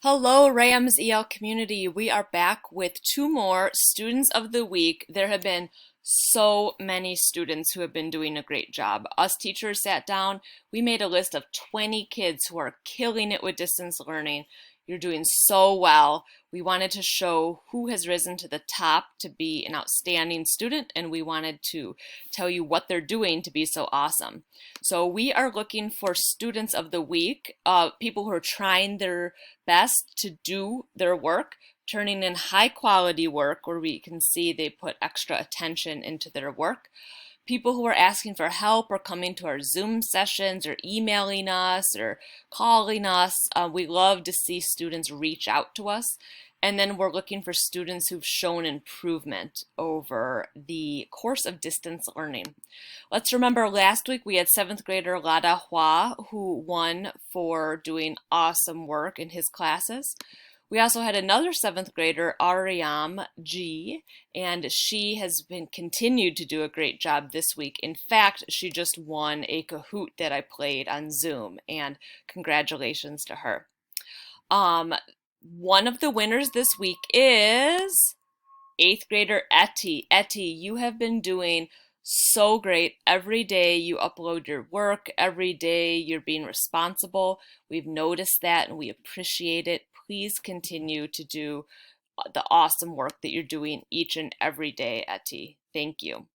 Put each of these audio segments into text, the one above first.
Hello, Rams EL community. We are back with two more Students of the Week. There have been so many students who have been doing a great job. Us teachers sat down, we made a list of 20 kids who are killing it with distance learning. You're doing so well. We wanted to show who has risen to the top to be an outstanding student, and we wanted to tell you what they're doing to be so awesome. So we are looking for Students of the Week, people who are trying their best to do their work, turning in high quality work where we can see they put extra attention into their work. People who are asking for help or coming to our Zoom sessions or emailing us or calling us. We love to see students reach out to us. And then we're looking for students who've shown improvement over the course of distance learning. Let's remember last week we had 7th grader Lada Hua who won for doing awesome work in his classes. We also had another 7th grader, Ariam G, and she has been continued to do a great job this week. In fact, she just won a Kahoot that I played on Zoom, and congratulations to her. One of the winners this week is 8th grader Etty. Etty, you have been doing so great. Every day you upload your work. Every day you're being responsible. We've noticed that and we appreciate it. Please continue to do the awesome work that you're doing each and every day, Etty. Thank you.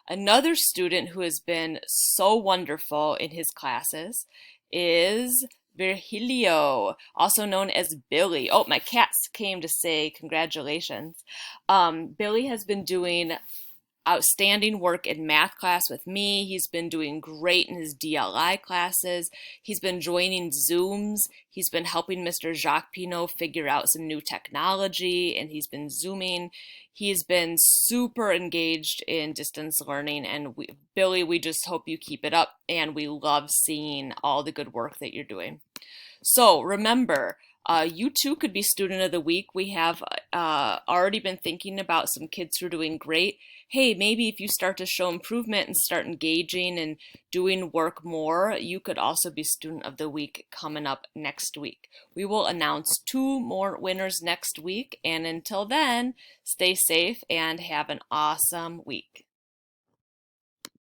Another student who has been so wonderful in his classes is Virgilio, also known as Billy. Oh, my cats came to say congratulations. Billy has been doing outstanding work in math class with me. He's been doing great in his DLI classes. He's been joining Zooms. He's been helping Mr. Jacques Pinot figure out some new technology, and he's been Zooming. He's been super engaged in distance learning, and Billy, we just hope you keep it up, and we love seeing all the good work that you're doing. So remember, you too could be Student of the Week. We have already been thinking about some kids who are doing great. Hey, maybe if you start to show improvement and start engaging and doing work more, you could also be Student of the Week coming up next week. We will announce two more winners next week. And until then, stay safe and have an awesome week.